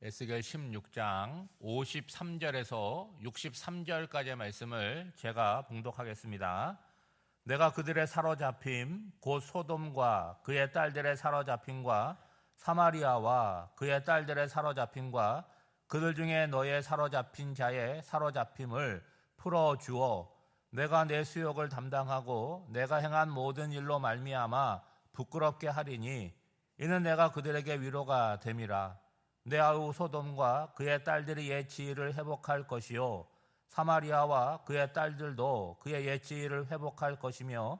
에스겔 16장 53절에서 63절까지의 말씀을 제가 봉독하겠습니다. 내가 그들의 사로잡힘 곧 소돔과 그의 딸들의 사로잡힘과 사마리아와 그의 딸들의 사로잡힘과 그들 중에 너의 사로잡힌 자의 사로잡힘을 풀어주어 내가 내 수욕을 담당하고 내가 행한 모든 일로 말미암아 부끄럽게 하리니 이는 내가 그들에게 위로가 됨이라. 내 아우 소돔과 그의 딸들이 옛 지위를 회복할 것이요 사마리아와 그의 딸들도 그의 옛 지위를 회복할 것이며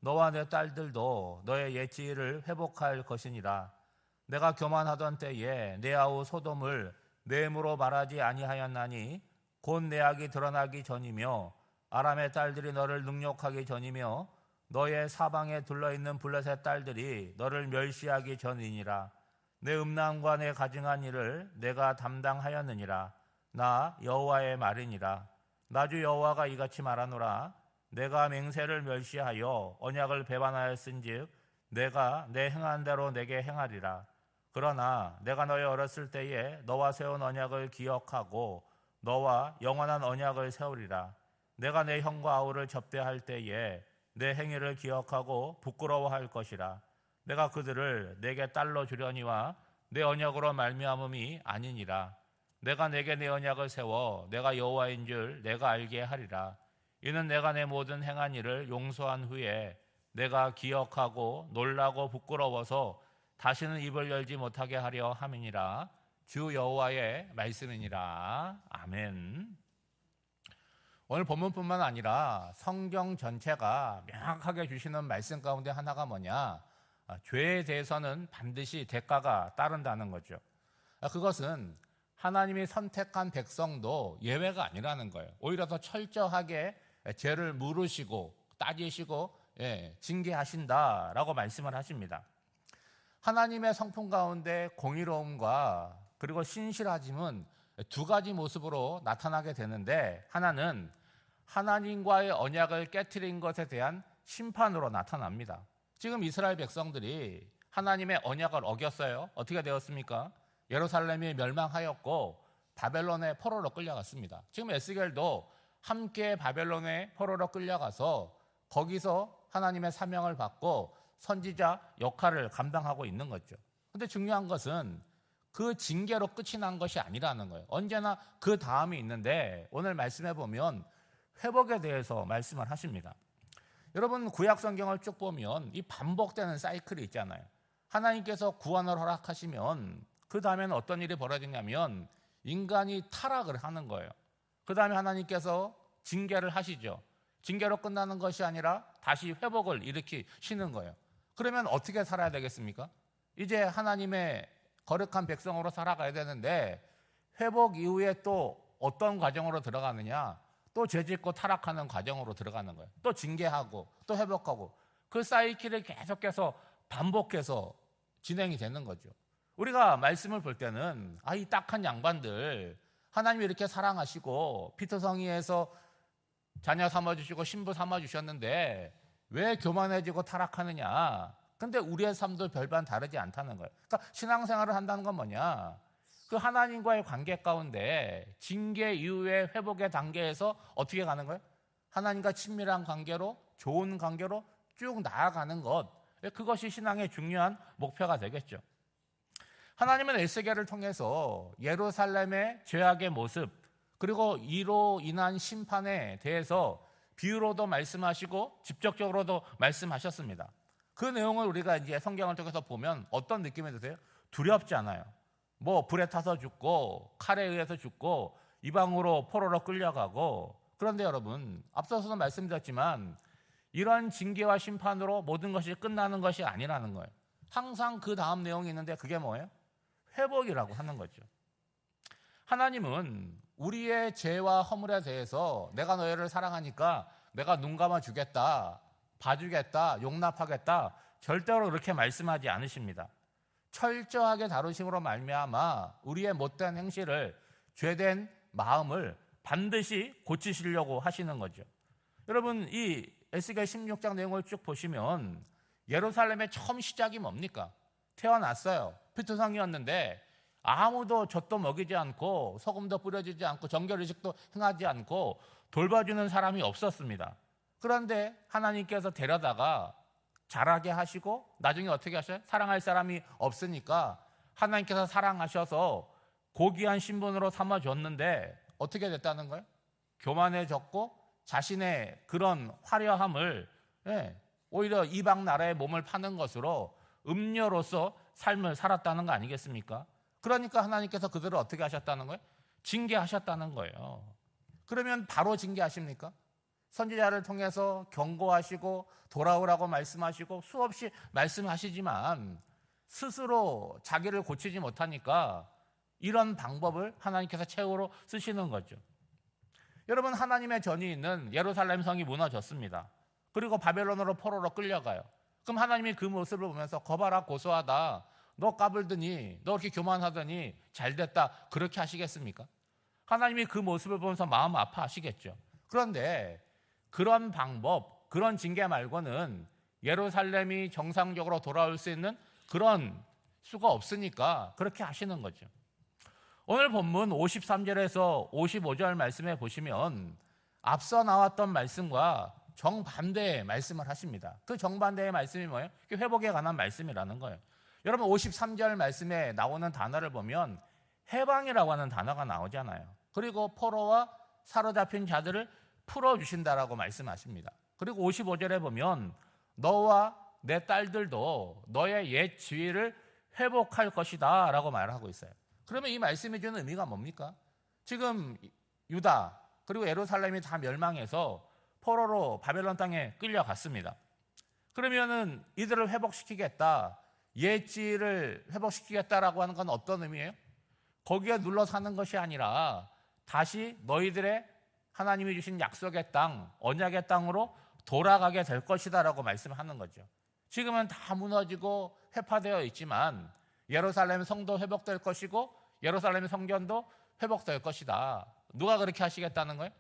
너와 내 딸들도 너의 옛 지위를 회복할 것이니라. 내가 교만하던 때에 내 아우 소돔을 내 힘으로 말하지 아니하였나니 곧 내 악이 드러나기 전이며 아람의 딸들이 너를 능욕하기 전이며 너의 사방에 둘러있는 블레셋 딸들이 너를 멸시하기 전이니라. 내 음란과 내 가증한 일을 내가 담당하였느니라. 나 여호와의 말이니라. 나 주 여호와가 이같이 말하노라. 내가 맹세를 멸시하여 언약을 배반하였은즉 내가 내 행한 대로 내게 행하리라. 그러나 내가 너의 어렸을 때에 너와 세운 언약을 기억하고 너와 영원한 언약을 세우리라. 내가 내 형과 아우를 접대할 때에 내 행위를 기억하고 부끄러워할 것이라. 내가 그들을 내게 딸로 주려니와 내 언약으로 말미암음이 아니니라. 내가 내게 내 언약을 세워 내가 여호와인 줄 내가 알게 하리라. 이는 내가 내 모든 행한 일을 용서한 후에 내가 기억하고 놀라고 부끄러워서 다시는 입을 열지 못하게 하려 함이니라. 주 여호와의 말씀이니라. 아멘. 오늘 본문뿐만 아니라 성경 전체가 명확하게 주시는 말씀 가운데 하나가 뭐냐? 죄에 대해서는 반드시 대가가 따른다는 거죠. 그것은 하나님이 선택한 백성도 예외가 아니라는 거예요. 오히려 더 철저하게 죄를 물으시고 따지시고 징계하신다라고 말씀을 하십니다. 하나님의 성품 가운데 공의로움과 그리고 신실하심은 두 가지 모습으로 나타나게 되는데, 하나는 하나님과의 언약을 깨트린 것에 대한 심판으로 나타납니다. 지금 이스라엘 백성들이 하나님의 언약을 어겼어요. 어떻게 되었습니까? 예루살렘이 멸망하였고 바벨론의 포로로 끌려갔습니다. 지금 에스겔도 함께 바벨론의 포로로 끌려가서 거기서 하나님의 사명을 받고 선지자 역할을 감당하고 있는 거죠. 그런데 중요한 것은 그 징계로 끝이 난 것이 아니라는 거예요. 언제나 그 다음이 있는데 오늘 말씀해 보면 회복에 대해서 말씀을 하십니다. 여러분, 구약 성경을 쭉 보면 이 반복되는 사이클이 있잖아요. 하나님께서 구원을 허락하시면 그 다음에는 어떤 일이 벌어지냐면 인간이 타락을 하는 거예요. 그 다음에 하나님께서 징계를 하시죠. 징계로 끝나는 것이 아니라 다시 회복을 일으키시는 거예요. 그러면 어떻게 살아야 되겠습니까? 이제 하나님의 거룩한 백성으로 살아가야 되는데 회복 이후에 또 어떤 과정으로 들어가느냐? 또 죄짓고 타락하는 과정으로 들어가는 거예요. 또 징계하고 또 회복하고 그 사이클을 계속해서 반복해서 진행이 되는 거죠. 우리가 말씀을 볼 때는 이 딱한 양반들 하나님이 이렇게 사랑하시고 피투성이에서 자녀 삼아주시고 신부 삼아주셨는데 왜 교만해지고 타락하느냐? 근데 우리의 삶도 별반 다르지 않다는 거예요. 그러니까 신앙생활을 한다는 건 뭐냐? 그 하나님과의 관계 가운데 징계 이후의 회복의 단계에서 어떻게 가는 거예요? 하나님과 친밀한 관계로, 좋은 관계로 쭉 나아가는 것, 그것이 신앙의 중요한 목표가 되겠죠. 하나님은 에스겔을 통해서 예루살렘의 죄악의 모습, 그리고 이로 인한 심판에 대해서 비유로도 말씀하시고 직접적으로도 말씀하셨습니다. 그 내용을 우리가 이제 성경을 통해서 보면 어떤 느낌이 드세요? 두렵지 않아요. 불에 타서 죽고 칼에 의해서 죽고 이방으로 포로로 끌려가고, 그런데 여러분, 앞서서도 말씀드렸지만 이런 징계와 심판으로 모든 것이 끝나는 것이 아니라는 거예요. 항상 그 다음 내용이 있는데 그게 뭐예요? 회복이라고 하는 거죠. 하나님은 우리의 죄와 허물에 대해서 내가 너희를 사랑하니까 내가 눈 감아 주겠다, 봐주겠다, 용납하겠다, 절대로 그렇게 말씀하지 않으십니다. 철저하게 다루심으로 말미암아 우리의 못된 행실을, 죄된 마음을 반드시 고치시려고 하시는 거죠. 여러분, 이 에스겔 16장 내용을 쭉 보시면 예루살렘의 처음 시작이 뭡니까? 태어났어요. 피투성이었는데 아무도 젖도 먹이지 않고 소금도 뿌려주지 않고 정결의식도 행하지 않고 돌봐주는 사람이 없었습니다. 그런데 하나님께서 데려다가 자라게 하시고 나중에 어떻게 하셔요? 사랑할 사람이 없으니까 하나님께서 사랑하셔서 고귀한 신분으로 삼아줬는데 어떻게 됐다는 거예요? 교만해졌고 자신의 그런 화려함을 오히려 이방 나라의 몸을 파는 것으로 음료로서 삶을 살았다는 거 아니겠습니까? 그러니까 하나님께서 그들을 어떻게 하셨다는 거예요? 징계하셨다는 거예요. 그러면 바로 징계하십니까? 선지자를 통해서 경고하시고 돌아오라고 말씀하시고 수없이 말씀하시지만 스스로 자기를 고치지 못하니까 이런 방법을 하나님께서 최후로 쓰시는 거죠. 여러분, 하나님의 전이 있는 예루살렘 성이 무너졌습니다. 그리고 바벨론으로 포로로 끌려가요. 그럼 하나님이 그 모습을 보면서 거봐라 고소하다, 너 까불더니 너 이렇게 교만하더니 잘됐다, 그렇게 하시겠습니까? 하나님이 그 모습을 보면서 마음 아파하시겠죠. 그런데 그런 방법, 그런 징계 말고는 예루살렘이 정상적으로 돌아올 수 있는 그런 수가 없으니까 그렇게 하시는 거죠. 오늘 본문 53절에서 55절 말씀에 보시면 앞서 나왔던 말씀과 정반대의 말씀을 하십니다. 그 정반대의 말씀이 뭐예요? 회복에 관한 말씀이라는 거예요. 여러분, 53절 말씀에 나오는 단어를 보면 해방이라고 하는 단어가 나오잖아요. 그리고 포로와 사로잡힌 자들을 풀어주신다라고 말씀하십니다. 그리고 55절에 보면 너와 내 딸들도 너의 옛 지위를 회복할 것이다 라고 말하고 있어요. 그러면 이 말씀이 주는 의미가 뭡니까? 지금 유다 그리고 예루살렘이 다 멸망해서 포로로 바벨론 땅에 끌려갔습니다. 그러면은 이들을 회복시키겠다, 옛 지위를 회복시키겠다라고 하는 건 어떤 의미예요? 거기에 눌러 사는 것이 아니라 다시 너희들의 하나님이 주신 약속의 땅, 언약의 땅으로 돌아가게 될 것이다 라고 말씀하는 거죠. 지금은 다 무너지고 회파되어 있지만 예루살렘 성도 회복될 것이고 예루살렘 성전도 회복될 것이다. 누가 그렇게 하시겠다는 거예요?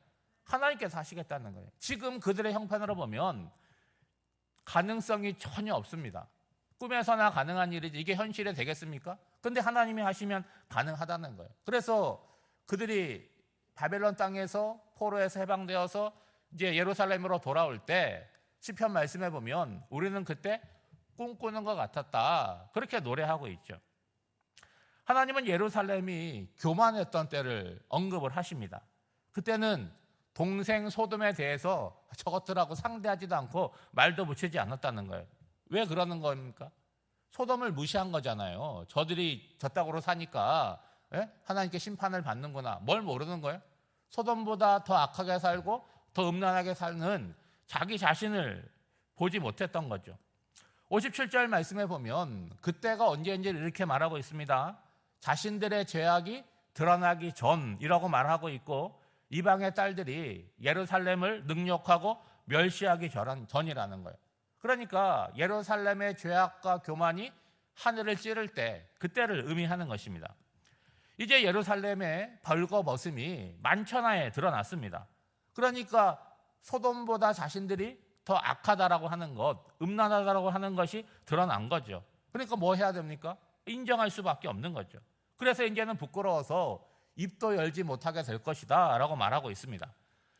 하나님께서 하시겠다는 거예요. 지금 그들의 형편으로 보면 가능성이 전혀 없습니다. 꿈에서나 가능한 일이지 이게 현실이 되겠습니까? 근데 하나님이 하시면 가능하다는 거예요. 그래서 그들이 바벨론 땅에서 포로에서 해방되어서 이제 예루살렘으로 돌아올 때 시편 말씀해 보면 우리는 그때 꿈꾸는 것 같았다, 그렇게 노래하고 있죠. 하나님은 예루살렘이 교만했던 때를 언급을 하십니다. 그때는 동생 소돔에 대해서 저것들하고 상대하지도 않고 말도 붙이지 않았다는 거예요. 왜 그러는 겁니까? 소돔을 무시한 거잖아요. 저들이 저 땅으로 사니까 하나님께 심판을 받는구나. 뭘 모르는 거예요? 소돔보다 더 악하게 살고 더 음란하게 사는 자기 자신을 보지 못했던 거죠. 57절 말씀에 보면 그때가 언제인지를 이렇게 말하고 있습니다. 자신들의 죄악이 드러나기 전이라고 말하고 있고 이방의 딸들이 예루살렘을 능욕하고 멸시하기 전이라는 거예요. 그러니까 예루살렘의 죄악과 교만이 하늘을 찌를 때, 그때를 의미하는 것입니다. 이제 예루살렘의 벌거벗음이 만천하에 드러났습니다. 그러니까 소돔보다 자신들이 더 악하다라고 하는 것, 음란하다라고 하는 것이 드러난 거죠. 그러니까 뭐 해야 됩니까? 인정할 수밖에 없는 거죠. 그래서 이제는 부끄러워서 입도 열지 못하게 될 것이다 라고 말하고 있습니다.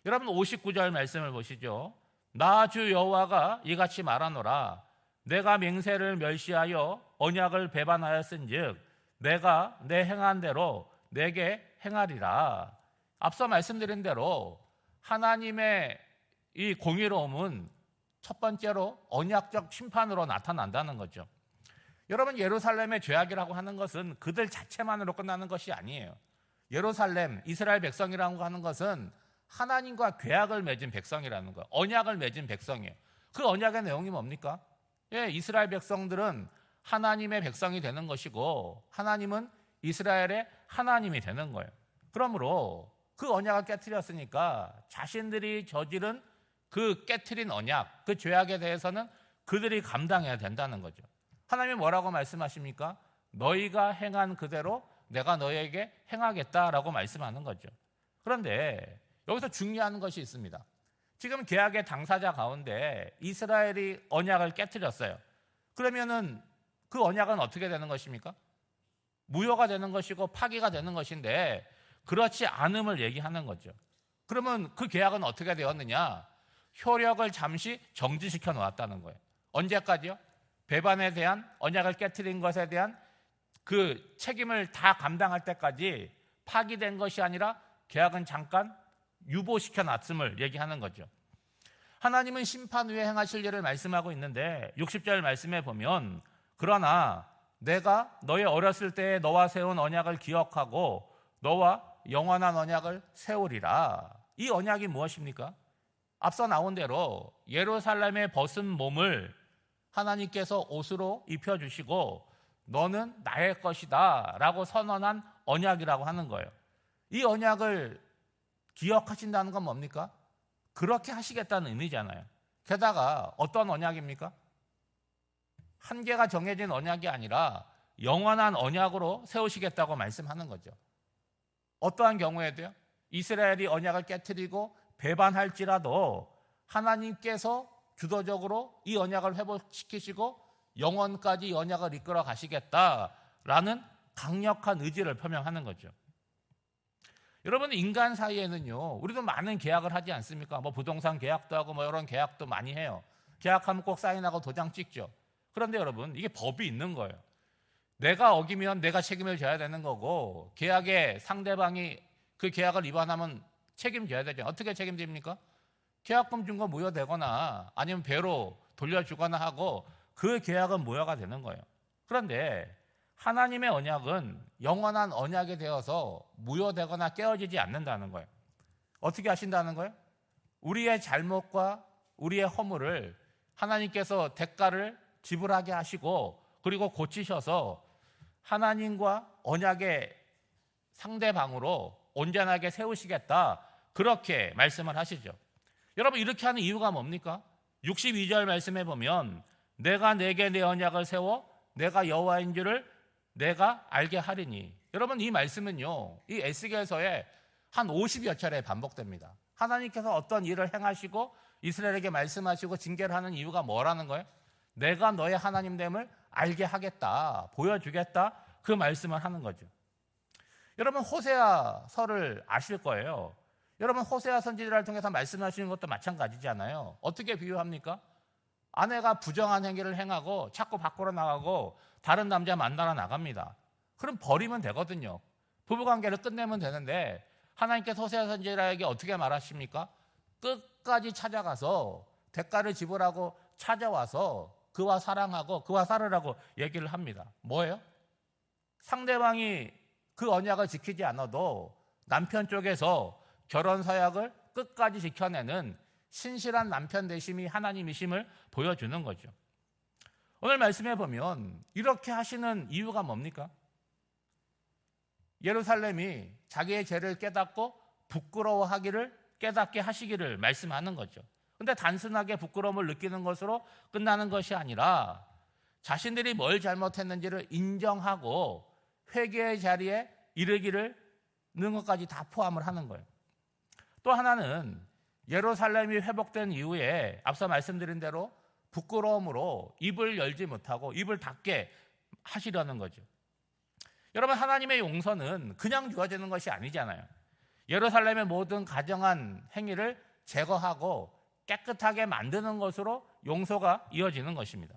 여러분, 59절 말씀을 보시죠. 나 주 여호와가 이같이 말하노라. 내가 맹세를 멸시하여 언약을 배반하였은즉 내가 내 행한 대로 내게 행하리라. 앞서 말씀드린 대로 하나님의 이 공의로움은 첫 번째로 언약적 심판으로 나타난다는 거죠. 여러분, 예루살렘의 죄악이라고 하는 것은 그들 자체만으로 끝나는 것이 아니에요. 예루살렘, 이스라엘 백성이라고 하는 것은 하나님과 계약을 맺은 백성이라는 거예요. 언약을 맺은 백성이에요. 그 언약의 내용이 뭡니까? 이스라엘 백성들은 하나님의 백성이 되는 것이고 하나님은 이스라엘의 하나님이 되는 거예요. 그러므로 그 언약을 깨트렸으니까 자신들이 저지른 그 깨트린 언약, 그 죄악에 대해서는 그들이 감당해야 된다는 거죠. 하나님이 뭐라고 말씀하십니까? 너희가 행한 그대로 내가 너희에게 행하겠다라고 말씀하는 거죠. 그런데 여기서 중요한 것이 있습니다. 지금 계약의 당사자 가운데 이스라엘이 언약을 깨트렸어요. 그러면은 그 언약은 어떻게 되는 것입니까? 무효가 되는 것이고 파기가 되는 것인데 그렇지 않음을 얘기하는 거죠. 그러면 그 계약은 어떻게 되었느냐? 효력을 잠시 정지시켜 놓았다는 거예요. 언제까지요? 배반에 대한 언약을 깨트린 것에 대한 그 책임을 다 감당할 때까지 파기된 것이 아니라 계약은 잠깐 유보시켜 놨음을 얘기하는 거죠. 하나님은 심판 후에 행하실 일을 말씀하고 있는데 60절 말씀에 보면 그러나 내가 너의 어렸을 때에 너와 세운 언약을 기억하고 너와 영원한 언약을 세우리라. 이 언약이 무엇입니까? 앞서 나온 대로 예루살렘의 벗은 몸을 하나님께서 옷으로 입혀주시고 너는 나의 것이다 라고 선언한 언약이라고 하는 거예요. 이 언약을 기억하신다는 건 뭡니까? 그렇게 하시겠다는 의미잖아요. 게다가 어떤 언약입니까? 한계가 정해진 언약이 아니라 영원한 언약으로 세우시겠다고 말씀하는 거죠. 어떠한 경우에도요, 이스라엘이 언약을 깨트리고 배반할지라도 하나님께서 주도적으로 이 언약을 회복시키시고 영원까지 이 언약을 이끌어 가시겠다라는 강력한 의지를 표명하는 거죠. 여러분, 인간 사이에는요, 우리도 많은 계약을 하지 않습니까? 뭐 부동산 계약도 하고 뭐 이런 계약도 많이 해요. 계약하면 꼭 사인하고 도장 찍죠. 그런데 여러분, 이게 법이 있는 거예요. 내가 어기면 내가 책임을 져야 되는 거고, 계약의 상대방이 그 계약을 위반하면 책임져야 되죠. 어떻게 책임집니까? 계약금 준 거 무효되거나 아니면 배로 돌려주거나 하고 그 계약은 무효가 되는 거예요. 그런데 하나님의 언약은 영원한 언약이 되어서 무효되거나 깨어지지 않는다는 거예요. 어떻게 하신다는 거예요? 우리의 잘못과 우리의 허물을 하나님께서 대가를 지불하게 하시고 그리고 고치셔서 하나님과 언약의 상대방으로 온전하게 세우시겠다, 그렇게 말씀을 하시죠. 여러분, 이렇게 하는 이유가 뭡니까? 62절 말씀에 보면 내가 내게 내 언약을 세워 내가 여호와인 줄을 내가 알게 하리니. 여러분, 이 말씀은요, 이 에스겔서에 한 50여 차례 반복됩니다. 하나님께서 어떤 일을 행하시고 이스라엘에게 말씀하시고 징계를 하는 이유가 뭐라는 거예요? 내가 너의 하나님됨을 알게 하겠다, 보여주겠다, 그 말씀을 하는 거죠. 여러분, 호세아서를 아실 거예요. 여러분, 호세아 선지자를 통해서 말씀하시는 것도 마찬가지잖아요. 어떻게 비유합니까? 아내가 부정한 행위를 행하고 자꾸 밖으로 나가고 다른 남자 만나러 나갑니다. 그럼 버리면 되거든요. 부부관계를 끝내면 되는데 하나님께서 호세아 선지자에게 어떻게 말하십니까? 끝까지 찾아가서 대가를 지불하고 찾아와서 그와 사랑하고 그와 살으라고 얘기를 합니다. 뭐예요? 상대방이 그 언약을 지키지 않아도 남편 쪽에서 결혼 서약을 끝까지 지켜내는 신실한 남편 되심이 하나님이심을 보여주는 거죠. 오늘 말씀해 보면 이렇게 하시는 이유가 뭡니까? 예루살렘이 자기의 죄를 깨닫고 부끄러워하기를 깨닫게 하시기를 말씀하는 거죠. 그런데 단순하게 부끄러움을 느끼는 것으로 끝나는 것이 아니라 자신들이 뭘 잘못했는지를 인정하고 회개의 자리에 이르기를 는 것까지 다 포함을 하는 거예요. 또 하나는 예루살렘이 회복된 이후에 앞서 말씀드린 대로 부끄러움으로 입을 열지 못하고 입을 닫게 하시려는 거죠. 여러분, 하나님의 용서는 그냥 주어지는 것이 아니잖아요. 예루살렘의 모든 가정한 행위를 제거하고 깨끗하게 만드는 것으로 용서가 이어지는 것입니다.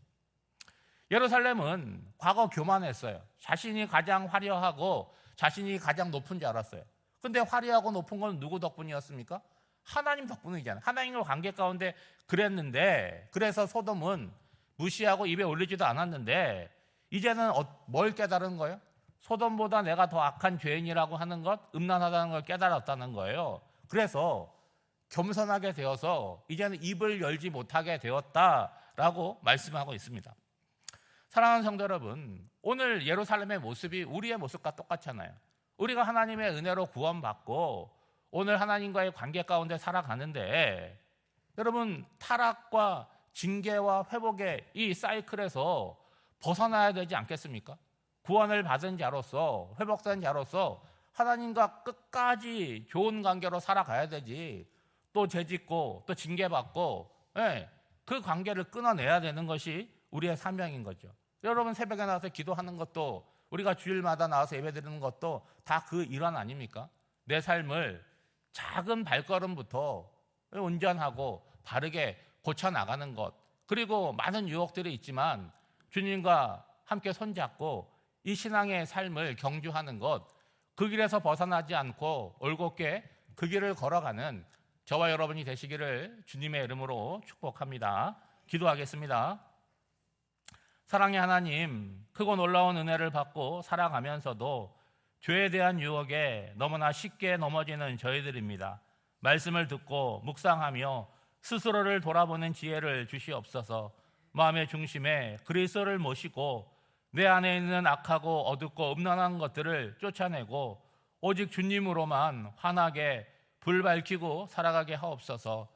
예루살렘은 과거 교만했어요. 자신이 가장 화려하고 자신이 가장 높은 줄 알았어요. 근데 화려하고 높은 건 누구 덕분이었습니까? 하나님 덕분이잖아요. 하나님과 관계 가운데 그랬는데, 그래서 소돔은 무시하고 입에 올리지도 않았는데 이제는 뭘 깨달은 거예요? 소돔보다 내가 더 악한 죄인이라고 하는 것, 음란하다는 걸 깨달았다는 거예요. 그래서 겸손하게 되어서 이제는 입을 열지 못하게 되었다라고 말씀하고 있습니다. 사랑하는 성도 여러분, 오늘 예루살렘의 모습이 우리의 모습과 똑같잖아요. 우리가 하나님의 은혜로 구원받고 오늘 하나님과의 관계 가운데 살아가는데, 여러분, 타락과 징계와 회복의 이 사이클에서 벗어나야 되지 않겠습니까? 구원을 받은 자로서, 회복된 자로서 하나님과 끝까지 좋은 관계로 살아가야 되지, 또 죄짓고 또 징계받고 그 관계를 끊어내야 되는 것이 우리의 사명인 거죠. 여러분, 새벽에 나와서 기도하는 것도 우리가 주일마다 나와서 예배드리는 것도 다 그 일환 아닙니까? 내 삶을 작은 발걸음부터 온전하고 바르게 고쳐나가는 것, 그리고 많은 유혹들이 있지만 주님과 함께 손잡고 이 신앙의 삶을 경주하는 것, 그 길에서 벗어나지 않고 올곧게 그 길을 걸어가는 저와 여러분이 되시기를 주님의 이름으로 축복합니다. 기도하겠습니다. 사랑의 하나님, 크고 놀라운 은혜를 받고 살아가면서도 죄에 대한 유혹에 너무나 쉽게 넘어지는 저희들입니다. 말씀을 듣고 묵상하며 스스로를 돌아보는 지혜를 주시옵소서. 마음의 중심에 그리스도를 모시고 내 안에 있는 악하고 어둡고 음란한 것들을 쫓아내고 오직 주님으로만 환하게 불 밝히고 살아가게 하옵소서.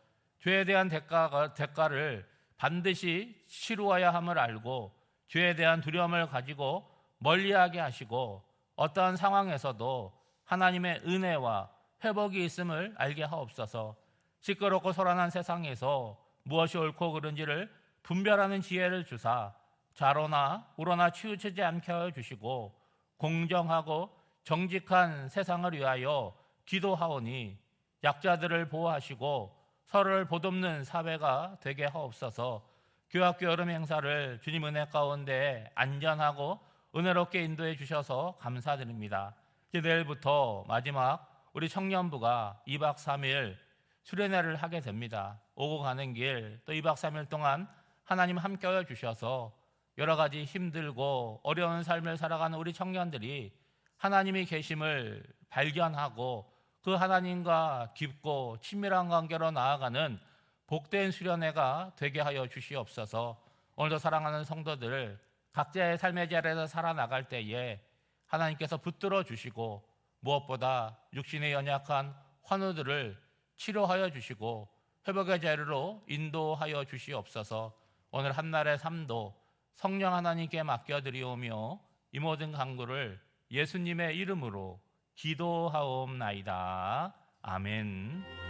죄에 대한 대가를 반드시 치루어야 함을 알고 죄에 대한 두려움을 가지고 멀리하게 하시고 어떠한 상황에서도 하나님의 은혜와 회복이 있음을 알게 하옵소서. 시끄럽고 소란한 세상에서 무엇이 옳고 그른지를 분별하는 지혜를 주사 좌로나 우로나 치우치지 않게 하여 주시고 공정하고 정직한 세상을 위하여 기도하오니 약자들을 보호하시고 서로를 보듬는 사회가 되게 하옵소서. 교학교 여름 행사를 주님 은혜 가운데 안전하고 은혜롭게 인도해 주셔서 감사드립니다. 이제 내일부터 마지막 우리 청년부가 2박 3일 수련회를 하게 됩니다. 오고 가는 길 또 2박 3일 동안 하나님 함께하여 주셔서 여러 가지 힘들고 어려운 삶을 살아가는 우리 청년들이 하나님이 계심을 발견하고 그 하나님과 깊고 친밀한 관계로 나아가는 복된 수련회가 되게 하여 주시옵소서. 오늘도 사랑하는 성도들 각자의 삶의 자리에서 살아나갈 때에 하나님께서 붙들어 주시고 무엇보다 육신의 연약한 환우들을 치료하여 주시고 회복의 자리로 인도하여 주시옵소서. 오늘 한날의 삶도 성령 하나님께 맡겨드리오며 이 모든 간구를 예수님의 이름으로 기도하옵나이다. 아멘.